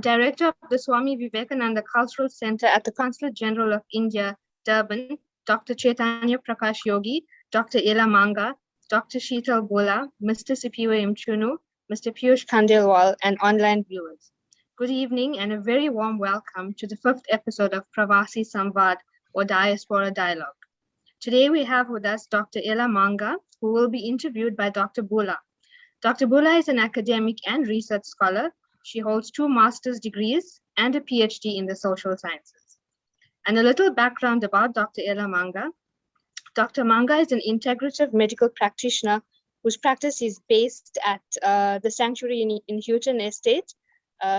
Director of the Swami Vivekananda Cultural Center at the Consulate General of India, Durban, Dr. Chaitanya Prakash Yogi, Dr. Ella Manga, Dr. Sheetal Bhoola, Mr. Sipiwe Mchunu, Mr. Piyush Khandelwal, and online viewers. Good evening and a very warm welcome to the 5th episode of Pravasi Samvaad, or Diaspora Dialogue. Today we have with us Dr. Ella Manga, who will be interviewed by Dr. Bhoola. Dr. Bhoola is an academic and research scholar. She holds 2 master's degrees and a PhD in the social sciences. And a little background about Dr. Ella Manga. Dr. Manga is an integrative medical practitioner whose practice is based at the Sanctuary in Houghton Estate,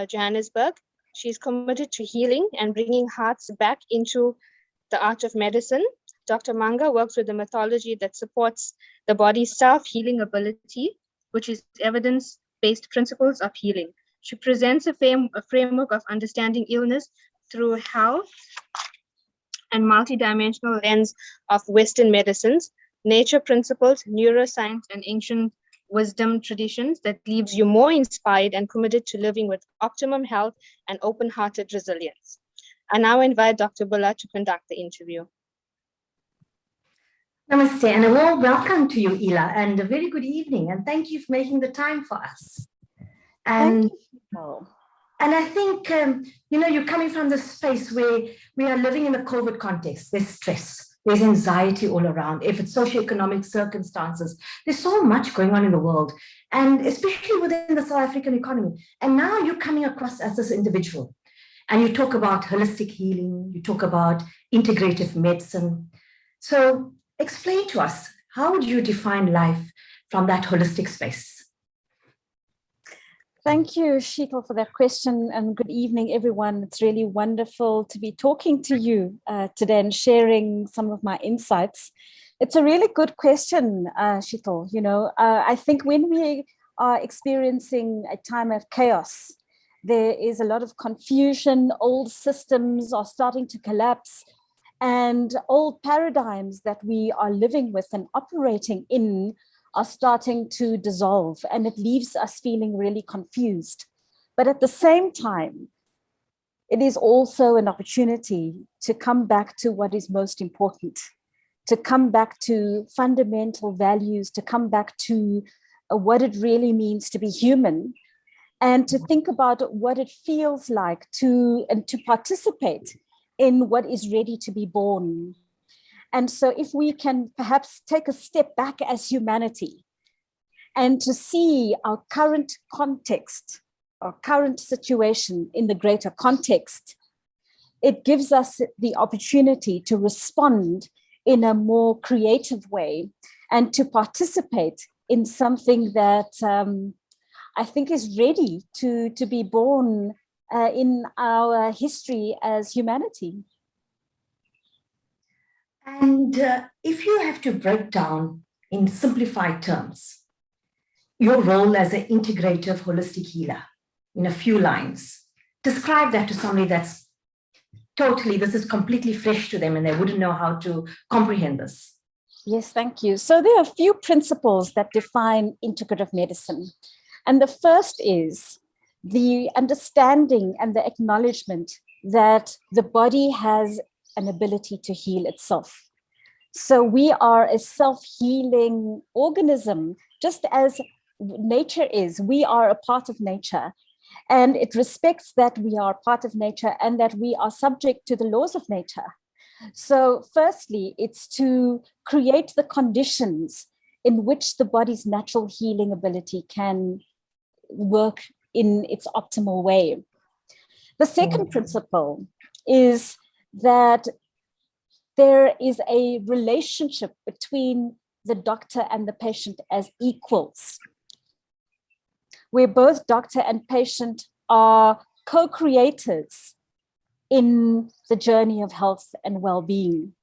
Johannesburg. She's committed to healing and bringing hearts back into the art of medicine. Dr. Manga works with a methodology that supports the body's self-healing ability, which is evidence-based principles of healing. She presents a framework of understanding illness through health and multidimensional lens of Western medicines, nature principles, neuroscience, and ancient wisdom traditions that leaves you more inspired and committed to living with optimum health and open-hearted resilience. I now invite Dr. Bhoola to conduct the interview. Namaste and a warm welcome to you, Ela, and a very good evening, and thank you for making the time for us. And I think, you're coming from this space where we are living in a COVID context. There's stress, there's anxiety all around. If it's socioeconomic circumstances, there's so much going on in the world, and especially within the South African economy. And now you're coming across as this individual, and you talk about holistic healing, you talk about integrative medicine. So explain to us, how would you define life from that holistic space? Thank you, Sheetal, for that question, and good evening, everyone. It's really wonderful to be talking to you today and sharing some of my insights. It's a really good question, Sheetal. I think when we are experiencing a time of chaos, there is a lot of confusion, old systems are starting to collapse, and old paradigms that we are living with and operating in are starting to dissolve, and it leaves us feeling really confused. But at the same time, it is also an opportunity to come back to what is most important, to come back to fundamental values, to come back to what it really means to be human, and to think about what it feels like to participate in what is ready to be born. And so if we can perhaps take a step back as humanity and to see our current context, our current situation in the greater context, it gives us the opportunity to respond in a more creative way and to participate in something that I think is ready to be born in our history as humanity. And if you have to break down in simplified terms, your role as an integrative holistic healer in a few lines, describe that to somebody that's this is completely fresh to them and they wouldn't know how to comprehend this. Yes, thank you. So there are a few principles that define integrative medicine. And the first is the understanding and the acknowledgement that the body has an ability to heal itself. So we are a self-healing organism, just as nature is. We are a part of nature, and it respects that we are part of nature and that we are subject to the laws of nature. So firstly, it's to create the conditions in which the body's natural healing ability can work in its optimal way. The second principle is that there is a relationship between the doctor and the patient as equals, where both doctor and patient are co-creators in the journey of health and well-being.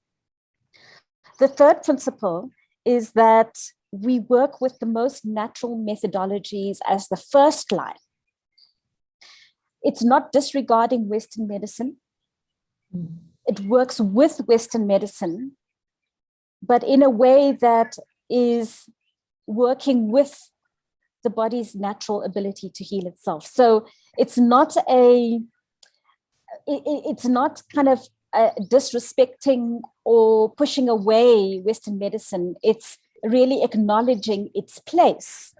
The third principle is that we work with the most natural methodologies as the first line. It's not disregarding Western medicine. It works with Western medicine, but in a way that is working with the body's natural ability to heal itself. So It's not it's not kind of disrespecting or pushing away Western medicine. It's really acknowledging its place.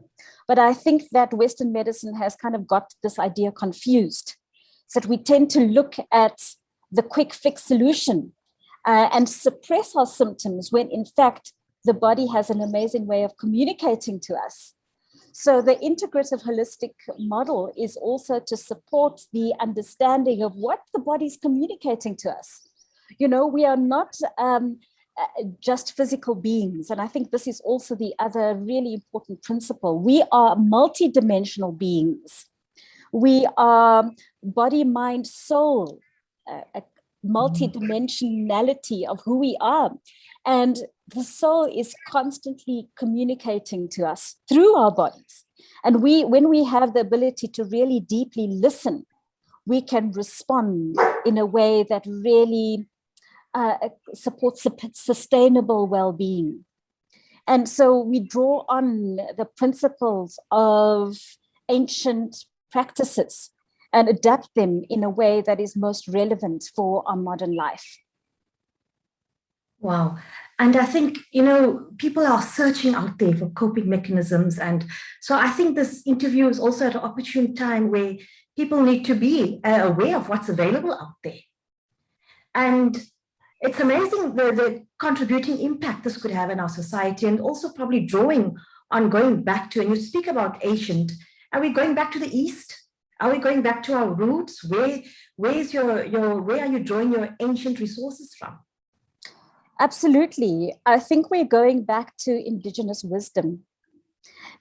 But I think that Western medicine has kind of got this idea confused. So that we tend to look at the quick fix solution and suppress our symptoms when in fact the body has an amazing way of communicating to us. So the integrative holistic model is also to support the understanding of what the body's communicating to us. You know, we are not just physical beings. And I think this is also the other really important principle. We are multidimensional beings. We are body, mind, soul, a multidimensionality of who we are. And the soul is constantly communicating to us through our bodies. And when we have the ability to really deeply listen, we can respond in a way that really supports sustainable well-being. And so we draw on the principles of ancient practices and adapt them in a way that is most relevant for our modern life. Wow. And I think, you know, people are searching out there for coping mechanisms. And so I think this interview is also at an opportune time where people need to be aware of what's available out there. And it's amazing the contributing impact this could have in our society, and also probably drawing on going back to, and you speak about ancient, are we going back to the East? Are we going back to our roots? Where are you drawing your ancient resources from? Absolutely. I think we're going back to indigenous wisdom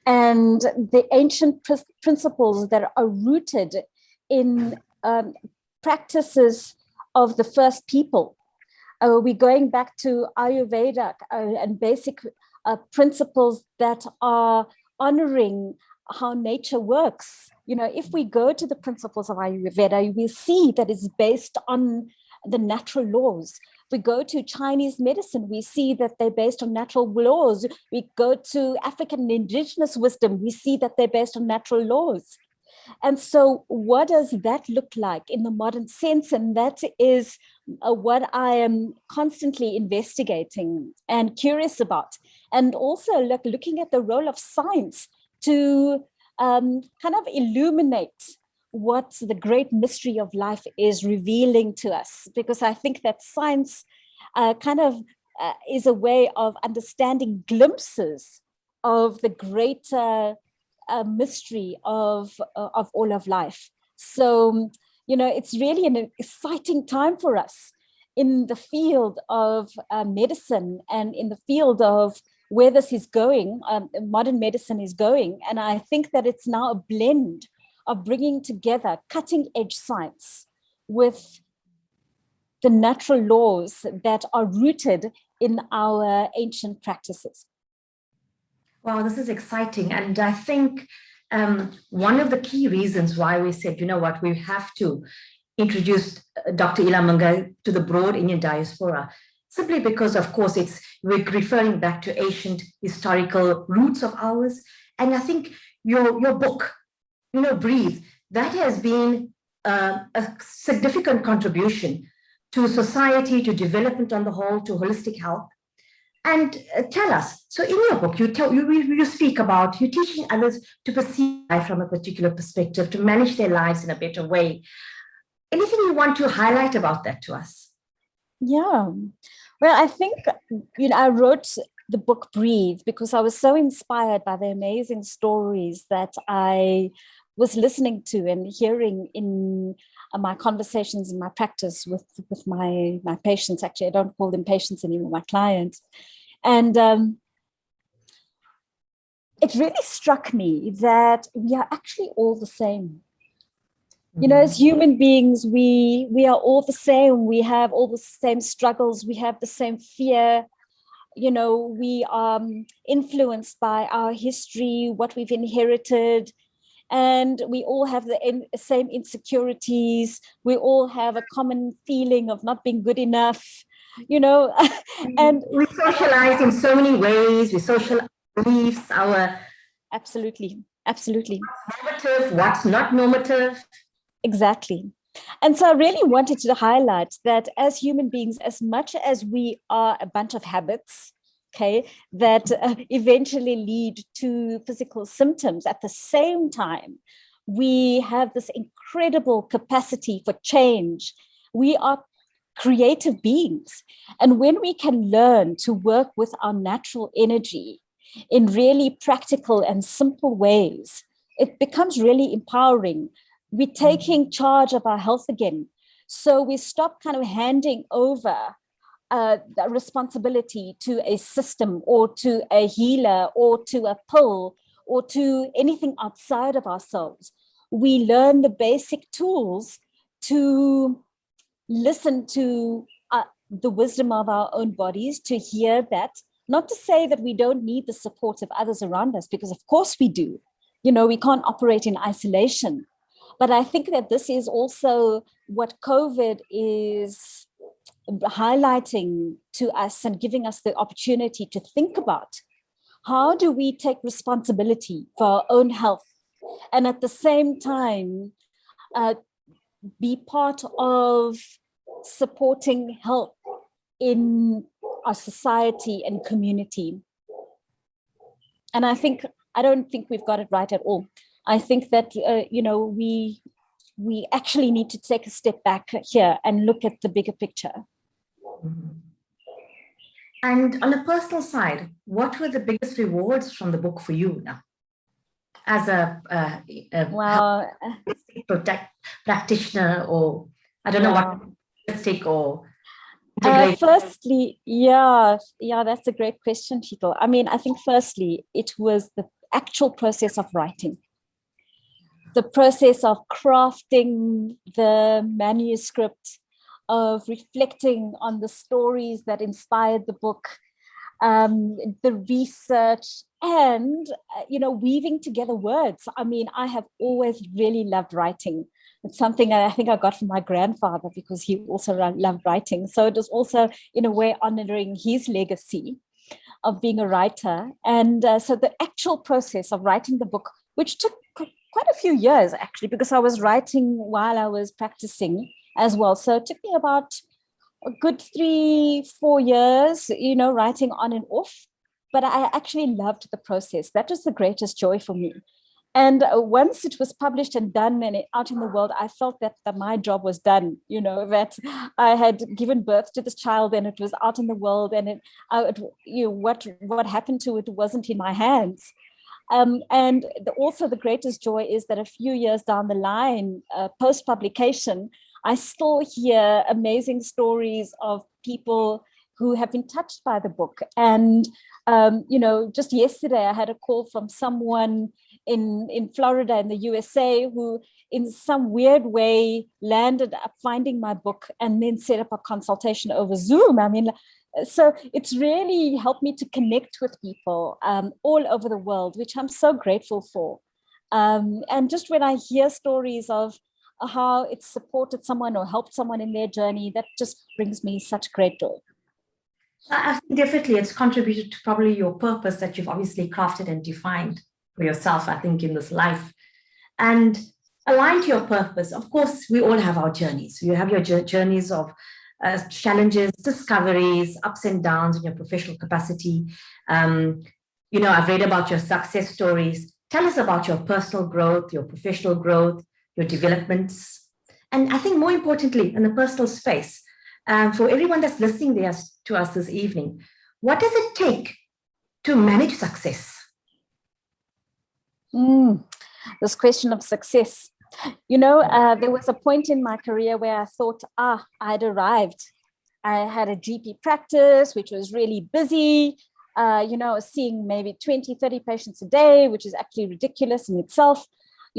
and the ancient principles that are rooted in practices of the first people. We're going back to Ayurveda and basic principles that are honoring how nature works. You know, if we go to the principles of Ayurveda, you will see that it's based on the natural laws. We go to Chinese medicine, we see that they're based on natural laws. We go to African indigenous wisdom, we see that they're based on natural laws. And so what does that look like in the modern sense? And that is what I am constantly investigating and curious about. And also looking at the role of science to kind of illuminate what the great mystery of life is revealing to us, because I think that science is a way of understanding glimpses of the greater mystery of all of life. So, you know, it's really an exciting time for us in the field of medicine and in the field of where this is going, modern medicine is going. And I think that it's now a blend of bringing together cutting edge science with the natural laws that are rooted in our ancient practices. Wow, this is exciting. And I think one of the key reasons why we said, you know what, we have to introduce Dr. Ila Manga to the broad Indian diaspora, simply because, of course, we're referring back to ancient historical roots of ours. And I think your book, you know, Breathe, that has been a significant contribution to society, to development on the whole, to holistic health. And tell us, so in your book, you speak about you teaching others to perceive life from a particular perspective, to manage their lives in a better way. Anything you want to highlight about that to us? Yeah, well, I think, you know, I wrote the book Breathe because I was so inspired by the amazing stories that I was listening to and hearing in my conversations in my practice with my patients. Actually, I don't call them patients anymore, my clients. And it really struck me that we are actually all the same. You know, as human beings, we are all the same. We have all the same struggles. We have the same fear. You know, we are influenced by our history, what we've inherited. And we all have the same insecurities. We all have a common feeling of not being good enough, you know. And we socialize in so many ways. We socialize beliefs, our absolutely. normative, what's not normative. Exactly. And so I really wanted to highlight that as human beings, as much as we are a bunch of habits, okay, that eventually lead to physical symptoms, at the same time, we have this incredible capacity for change. We are creative beings. And when we can learn to work with our natural energy in really practical and simple ways, it becomes really empowering. We're taking charge of our health again. So we stop kind of handing over the responsibility to a system or to a healer or to a pill or to anything outside of ourselves. We learn the basic tools to listen to the wisdom of our own bodies, to hear that, not to say that we don't need the support of others around us, because of course we do. You know, we can't operate in isolation. But I think that this is also what COVID is highlighting to us and giving us the opportunity to think about. How do we take responsibility for our own health and at the same time be part of supporting health in our society and community? And I don't think we've got it right at all. I think that, we actually need to take a step back here and look at the bigger picture. And on a personal side, what were the biggest rewards from the book for you now? As a practitioner, or I don't know what holistic or firstly, that's a great question, Sheetal. I mean, I think firstly, it was the actual process of writing. The process of crafting the manuscript, of reflecting on the stories that inspired the book, the research, and weaving together words. I mean, I have always really loved writing. It's something I think I got from my grandfather, because he also loved writing. So it was also, in a way, honoring his legacy of being a writer. And so the actual process of writing the book, which took quite a few years, actually, because I was writing while I was practicing as well. So it took me about a good 3-4 years, writing on and off. But I actually loved the process. That was the greatest joy for me. And once it was published and done and out in the world, I felt that my job was done, that I had given birth to this child and it was out in the world, and what happened to it wasn't in my hands. And also the greatest joy is that a few years down the line, post-publication, I still hear amazing stories of people who have been touched by the book. And, just yesterday, I had a call from someone in Florida in the USA who in some weird way landed up finding my book and then set up a consultation over Zoom. I mean, so it's really helped me to connect with people all over the world, which I'm so grateful for. And just when I hear stories of how it's supported someone or helped someone in their journey, that just brings me such great joy. I think definitely it's contributed to probably your purpose that you've obviously crafted and defined for yourself, I think, in this life. And aligned to your purpose, of course, we all have our journeys. You have your journeys of challenges, discoveries, ups and downs in your professional capacity. I've read about your success stories. Tell us about your personal growth, your professional growth, your developments. And I think more importantly, in the personal space, for everyone that's listening to us this evening, what does it take to manage success? This question of success. There was a point in my career where I thought, I'd arrived. I had a GP practice, which was really busy. I was seeing maybe 20, 30 patients a day, which is actually ridiculous in itself.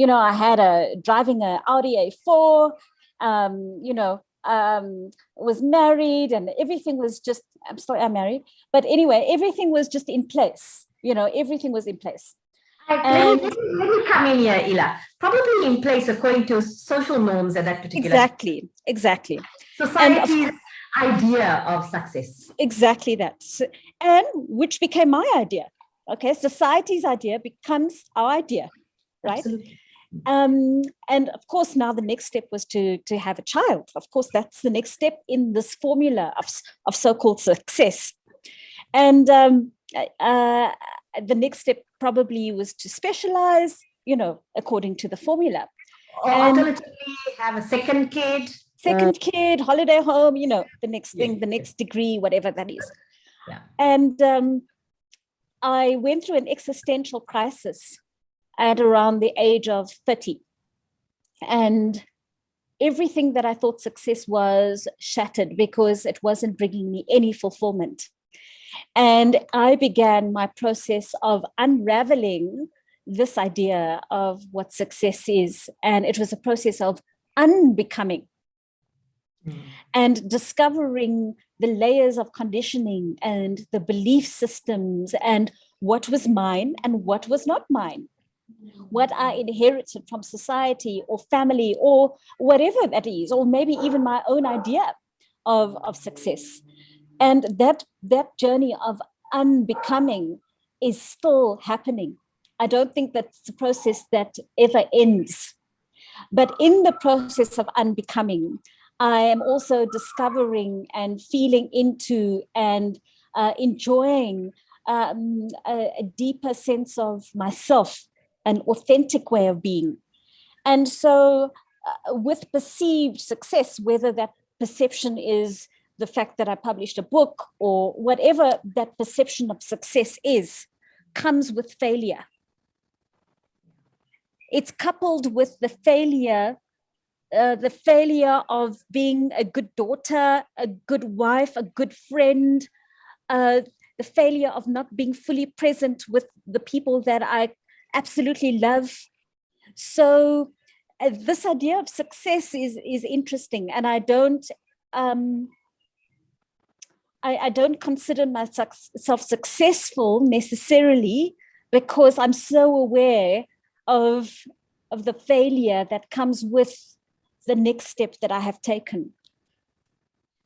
I had driving an Audi A4, was married, and everything was just, I'm married. But anyway, everything was just in place. Everything was in place. Let me come in here, Ila. Probably in place according to social norms at that particular. Exactly. Society's idea of success. Exactly that. And which became my idea. Okay, society's idea becomes our idea, right? Absolutely. And of course, now the next step was to have a child. Of course, that's the next step in this formula of so-called success. And the next step probably was to specialize, according to the formula. Or alternatively, have a second kid. Second kid, holiday home, the next thing, the next degree, whatever that is. Yeah. And I went through an existential crisis at around the age of 30. And everything that I thought success was shattered because it wasn't bringing me any fulfillment. And I began my process of unraveling this idea of what success is. And it was a process of unbecoming and discovering the layers of conditioning and the belief systems and what was mine and what was not mine, what I inherited from society or family or whatever that is, or maybe even my own idea of success. And that journey of unbecoming is still happening. I don't think that's a process that ever ends. But in the process of unbecoming, I am also discovering and feeling into and enjoying a deeper sense of myself, an authentic way of being. And so with perceived success, whether that perception is the fact that I published a book or whatever that perception of success is, comes with failure. It's coupled with the failure of being a good daughter, a good wife, a good friend, the failure of not being fully present with the people that I absolutely love. So this idea of success is interesting, and I don't consider myself successful necessarily because I'm so aware of the failure that comes with the next step that I have taken.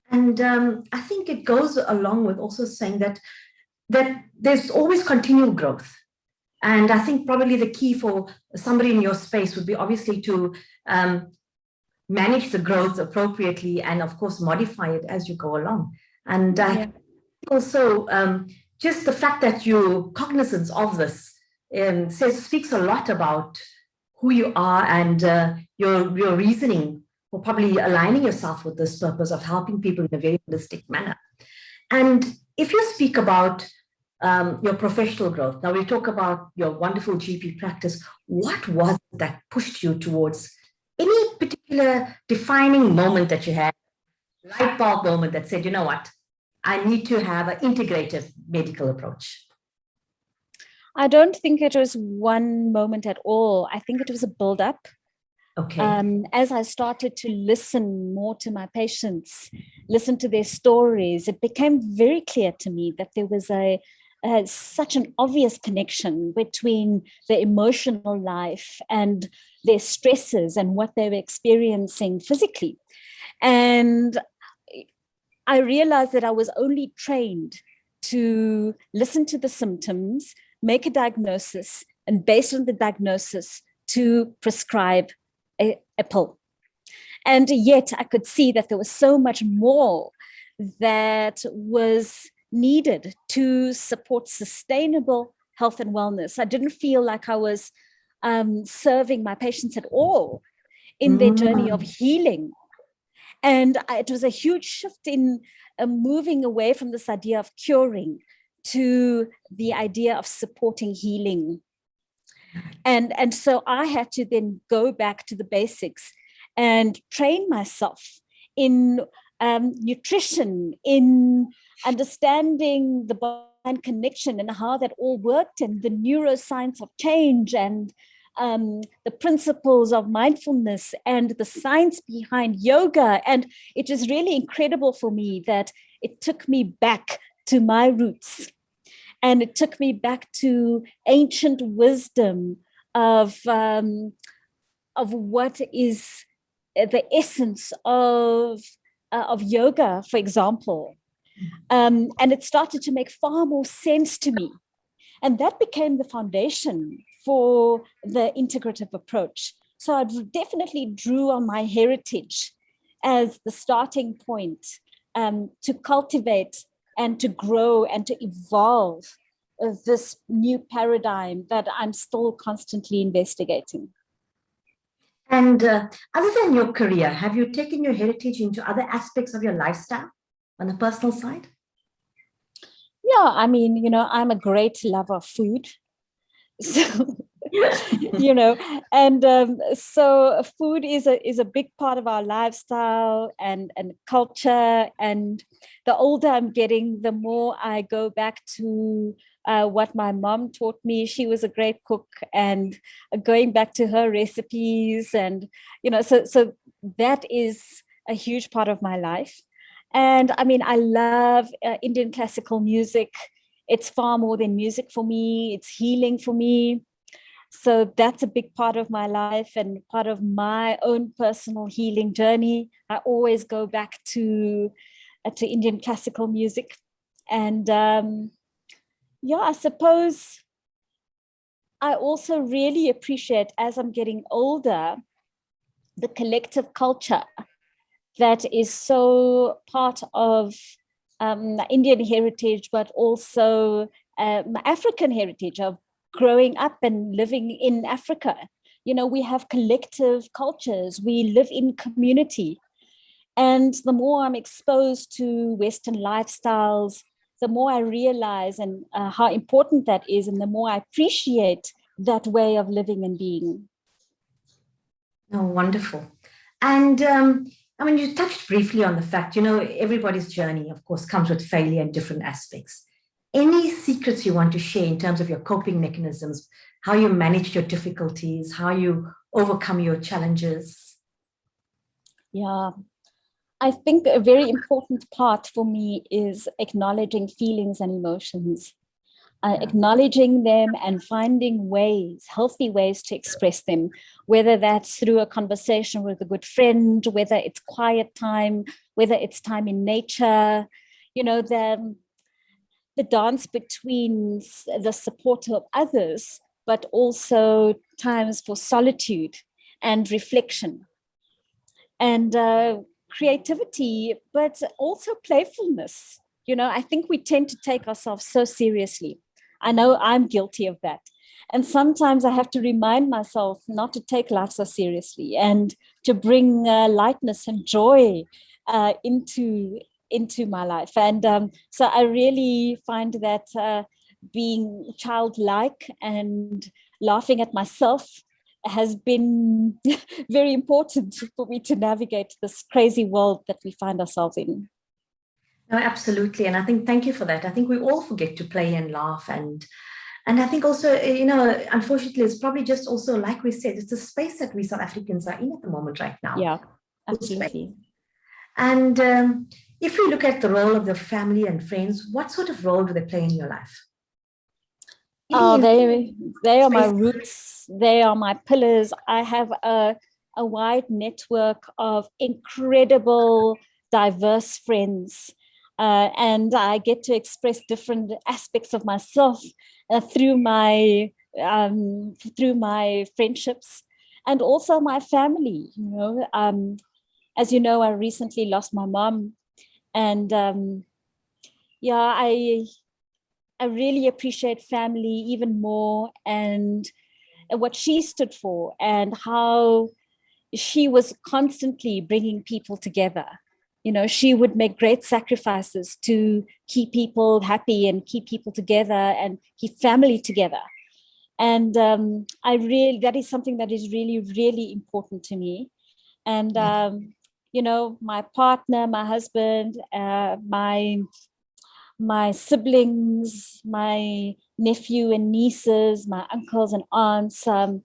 And I think it goes along with also saying that there's always continual growth. And I think probably the key for somebody in your space would be obviously to manage the growth appropriately and of course modify it as you go along. And also just the fact that you're cognizant of this speaks a lot about who you are and your reasoning for probably aligning yourself with this purpose of helping people in a very holistic manner. And if you speak about your professional growth, now we talk about your wonderful GP practice, what was it that pushed you towards any particular defining moment that you had, light bulb moment that said, you know what, I need to have an integrative medical approach? I don't think it was one moment at all. I think it was a build-up. Okay. As I started to listen more to my patients, listen to their stories, it became very clear to me that there was such an obvious connection between their emotional life and their stresses and what they were experiencing physically. And I realized that I was only trained to listen to the symptoms, make a diagnosis, and based on the diagnosis to prescribe a pill. And yet I could see that there was so much more that was needed to support sustainable health and wellness. I didn't feel like I was serving my patients at all in their journey of healing. And it was a huge shift in moving away from this idea of curing to the idea of supporting healing. And so I had to then go back to the basics and train myself in nutrition, in understanding the body connection and how that all worked, and the neuroscience of change, and the principles of mindfulness and the science behind yoga. And it was really incredible for me that it took me back to my roots. And it took me back to ancient wisdom of what is the essence of yoga, for example. And it started to make far more sense to me. And that became the foundation for the integrative approach. So I definitely drew on my heritage as the starting point to cultivate and to grow and to evolve this new paradigm that I'm still constantly investigating. And other than your career, have you taken your heritage into other aspects of your lifestyle on the personal side? Yeah, I mean, you know, I'm a great lover of food. So, you know, and so food is a big part of our lifestyle and culture. And the older I'm getting, the more I go back to what my mom taught me. She was a great cook, and going back to her recipes, and you know, so that is a huge part of my life. And I mean, I love Indian classical music. It's far more than music for me. It's healing for me. So that's a big part of my life and part of my own personal healing journey. I always go back to Indian classical music. And yeah, I suppose I also really appreciate, as I'm getting older, the collective culture that is so part of Indian heritage, but also African heritage of growing up and living in Africa. You know, we have collective cultures, we live in community. And the more I'm exposed to Western lifestyles, the more I realize and how important that is, and the more I appreciate that way of living and being. Oh, wonderful. And I mean, you touched briefly on the fact, you know, everybody's journey, of course, comes with failure in different aspects. Any secrets you want to share in terms of your coping mechanisms, how you manage your difficulties, how you overcome your challenges? Yeah, I think a very important part for me is acknowledging feelings and emotions. Acknowledging them and finding ways, healthy ways to express them, whether that's through a conversation with a good friend, whether it's quiet time, whether it's time in nature, you know, the dance between the support of others, but also times for solitude and reflection and creativity, but also playfulness. You know, I think we tend to take ourselves so seriously. I know I'm guilty of that. And sometimes I have to remind myself not to take life so seriously and to bring lightness and joy into my life. And so I really find that being childlike and laughing at myself has been very important for me to navigate this crazy world that we find ourselves in. No, absolutely. And I think, thank you for that. I think we all forget to play and laugh. And I think also, you know, unfortunately, it's probably just also, like we said, it's a space that we South Africans are in at the moment right now. Yeah, absolutely. And if we look at the role of the family and friends, what sort of role do they play in your life? Oh, they are my roots. They are my pillars. I have a wide network of incredible, diverse friends. And I get to express different aspects of myself through my friendships and also my family. You know, as you know, I recently lost my mom, and yeah, I really appreciate family even more, and what she stood for, and how she was constantly bringing people together. You know, she would make great sacrifices to keep people happy and keep people together and keep family together. And that is something that is really, really important to me. And, you know, my partner, my husband, my siblings, my nephew and nieces, my uncles and aunts, I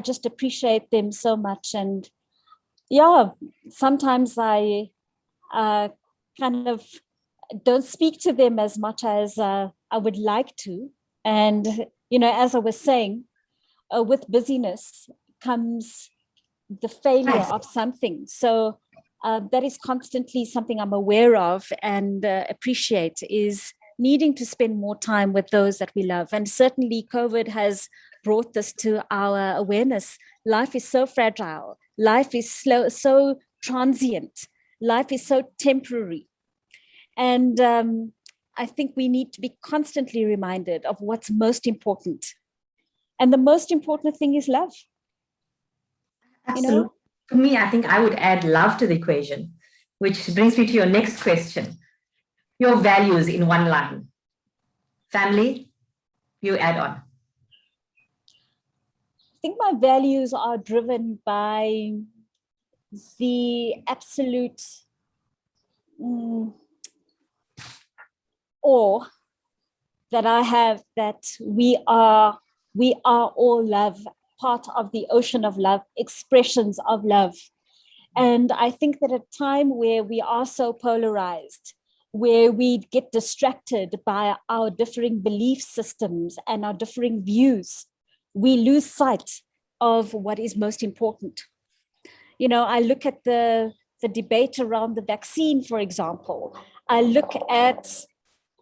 just appreciate them so much. And yeah, sometimes I kind of don't speak to them as much as I would like to. And, you know, as I was saying, with busyness comes the failure of something. So that is constantly something I'm aware of and appreciate, is needing to spend more time with those that we love. And certainly COVID has brought this to our awareness. Life is so fragile. Life is so transient. Life is so temporary. And I think we need to be constantly reminded of what's most important. And the most important thing is love. Absolutely. You know? For me, I think I would add love to the equation, which brings me to your next question. Your values in one line. Family, you add on. I think my values are driven by the absolute awe that I have that we are all love, part of the ocean of love, expressions of love. And I think that at a time where we are so polarized, where we get distracted by our differing belief systems and our differing views, we lose sight of what is most important. You know, I look at the debate around the vaccine, for example. I look at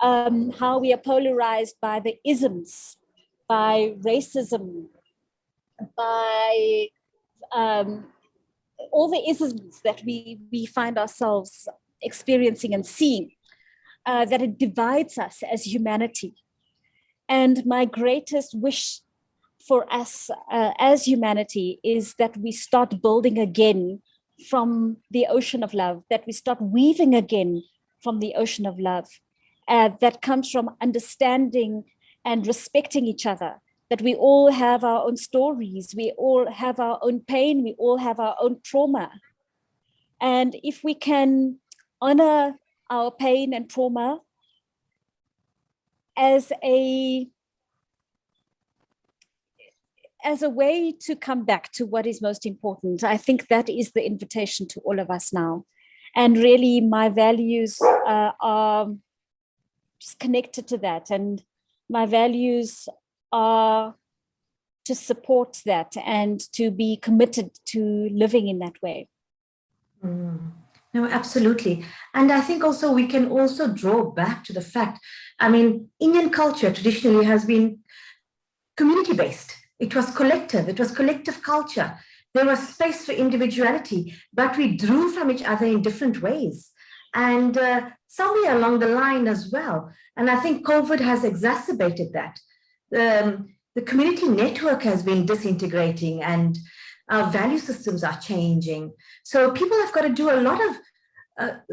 how we are polarized by the isms, by racism, by all the isms that we find ourselves experiencing and seeing, that it divides us as humanity. And my greatest wish for us as humanity is that we start building again from the ocean of love, that we start weaving again from the ocean of love, that comes from understanding and respecting each other, that we all have our own stories, we all have our own pain, we all have our own trauma. And if we can honor our pain and trauma as a way to come back to what is most important, I think that is the invitation to all of us now. And really my values are just connected to that. And my values are to support that and to be committed to living in that way. No, absolutely. And I think also we can also draw back to the fact, I mean, Indian culture traditionally has been community-based. It was collective culture. There was space for individuality, but we drew from each other in different ways. And somewhere along the line as well. And I think COVID has exacerbated that. The community network has been disintegrating and our value systems are changing. So people have got to do a lot of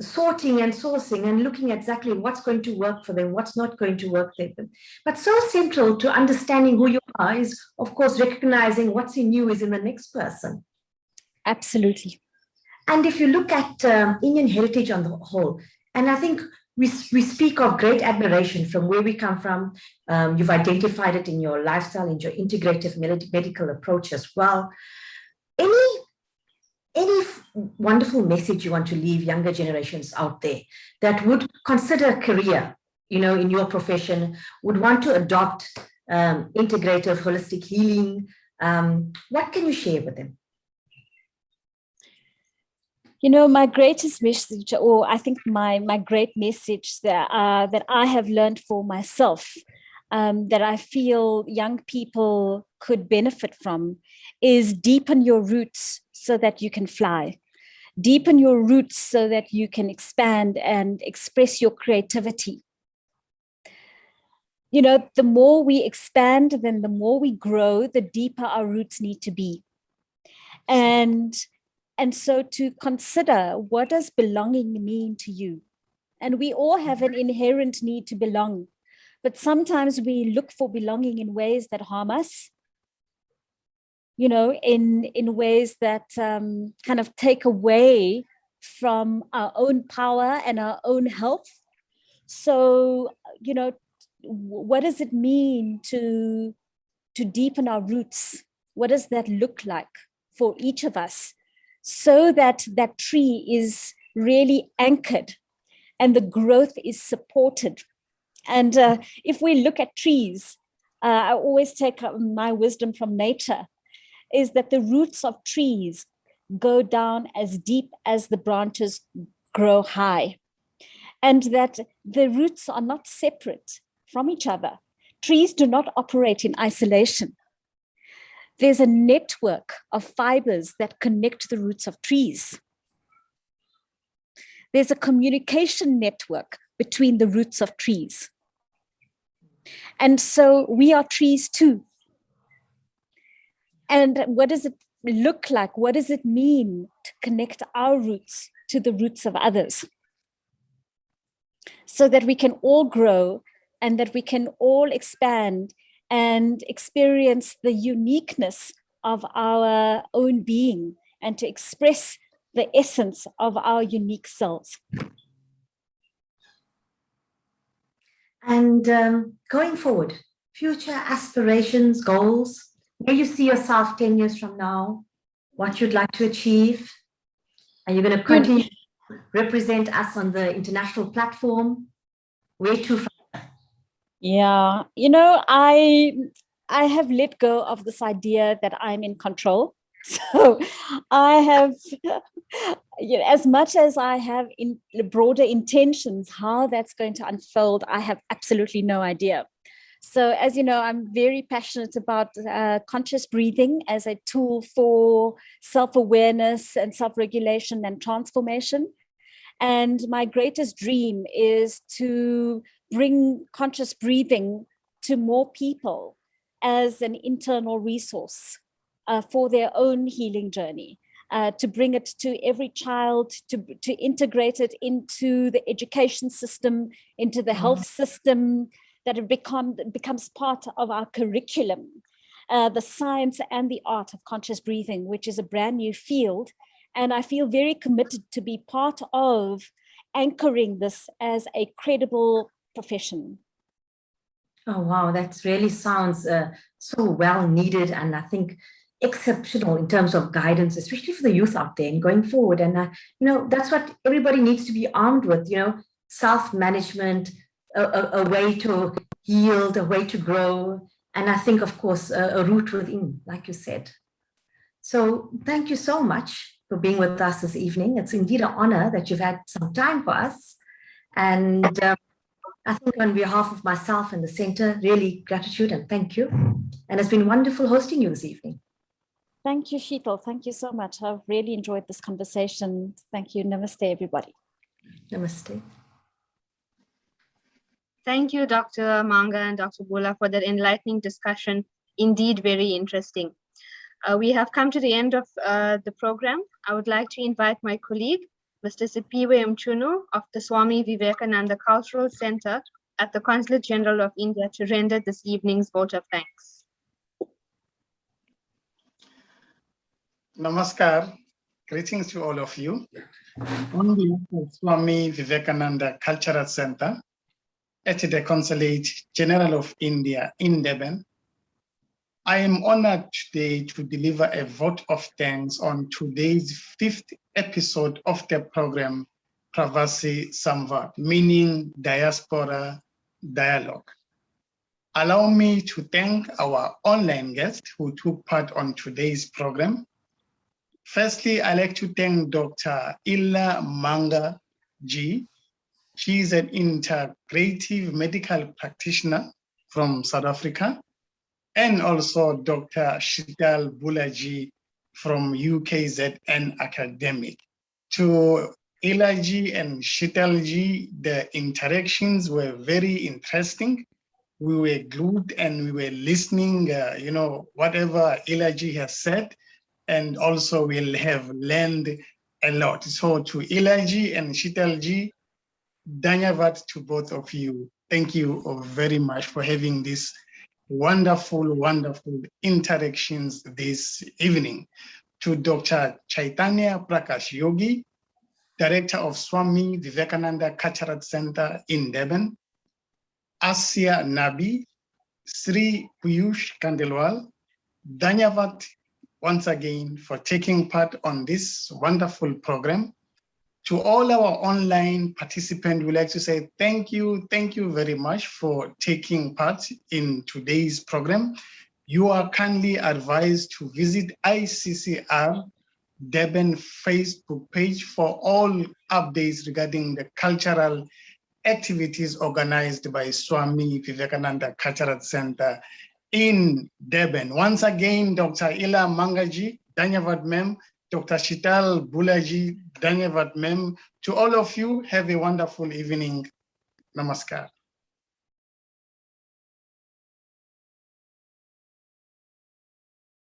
sorting and sourcing and looking at exactly what's going to work for them, what's not going to work for them. But so central to understanding who you are is, of course, recognizing what's in you is in the next person. Absolutely. And if you look at Indian heritage on the whole, and I think we speak of great admiration from where we come from. You've identified it in your lifestyle, in your integrative medical approach as well. Any wonderful message you want to leave younger generations out there that would consider a career, you know, in your profession, would want to adopt integrative holistic healing? What can you share with them? You know, my greatest message, or I think my great message that I have learned for myself, that I feel young people could benefit from, is deepen your roots so that you can fly. Deepen your roots so that you can expand and express your creativity. You know, the more we expand, then the more we grow, the deeper our roots need to be. And so to consider, what does belonging mean to you? And we all have an inherent need to belong, but sometimes we look for belonging in ways that harm us, you know, in ways that kind of take away from our own power and our own health. So, you know, what does it mean to deepen our roots? What does that look like for each of us, so that that tree is really anchored and the growth is supported? And if we look at trees, I always take my wisdom from nature, is that the roots of trees go down as deep as the branches grow high. and that the roots are not separate from each other. Trees do not operate in isolation. There's a network of fibers that connect the roots of trees. There's a communication network between the roots of trees. And so we are trees too. And what does it look like? What does it mean to connect our roots to the roots of others? So that we can all grow and that we can all expand and experience the uniqueness of our own being and to express the essence of our unique selves. And going forward, future aspirations, goals, where you see yourself 10 years from now, what you'd like to achieve? Are you going to continue to represent us on the international platform? Where to from there? Yeah, you know, I have let go of this idea that I'm in control. So I have, you know, as much as I have in broader intentions, how that's going to unfold, I have absolutely no idea. So as you know, I'm very passionate about conscious breathing as a tool for self-awareness and self-regulation and transformation. And my greatest dream is to bring conscious breathing to more people as an internal resource for their own healing journey, to bring it to every child, to integrate it into the education system, into the health system, that it becomes part of our curriculum, the science and the art of conscious breathing, which is a brand new field. And I feel very committed to be part of anchoring this as a credible profession. Oh, wow, that really sounds so well needed, and I think exceptional in terms of guidance, especially for the youth out there and going forward. And, you know, that's what everybody needs to be armed with, you know, self-management, a way to yield, a way to grow. And I think, of course, a root within, like you said. So thank you so much for being with us this evening. It's indeed an honor that you've had some time for us. And I think on behalf of myself and the center, really gratitude and thank you. And it's been wonderful hosting you this evening. Thank you, Sheetal. Thank you so much. I've really enjoyed this conversation. Thank you. Namaste, everybody. Namaste. Thank you, Dr. Manga and Dr. Bhoola, for that enlightening discussion. Indeed, very interesting. We have come to the end of the program. I would like to invite my colleague, Mr. Sipiwe Mchunu of the Swami Vivekananda Cultural Center at the Consulate General of India to render this evening's vote of thanks. Namaskar. Greetings to all of you. On behalf of Swami Vivekananda Cultural Center at the Consulate General of India in Durban, I am honored today to deliver a vote of thanks on today's 5th episode of the program, Pravasi Samvaad, meaning Diaspora Dialogue. Allow me to thank our online guests who took part on today's program. Firstly, I'd like to thank Dr. Ella Manga G. She is an integrative medical practitioner from South Africa, and also Dr. Sheetal Bhoola from UKZN Academic. To Ella G and Sheetal G, the interactions were very interesting. We were glued and we were listening, you know, whatever Ella G has said, and also we'll have learned a lot. So to Ella G and Sheetal G, Dhanyavad to both of you. Thank you very much for having this wonderful, wonderful interactions this evening. To Dr. Chaitanya Prakash Yogi, Director of Swami Vivekananda Cultural Center in Durban, Asya Nabi, Sri Piyush Kandelwal, Dhanyavad once again for taking part on this wonderful program. To all our online participants, we'd like to say thank you very much for taking part in today's program. You are kindly advised to visit ICCR Durban Facebook page for all updates regarding the cultural activities organized by Swami Vivekananda Cultural Center in Durban. Once again, Dr. Ila Mangaji, Dhanyavad Mem, Dr. Sheetal Bhulaji, Dhanyavad Mem. To all of you, have a wonderful evening. Namaskar.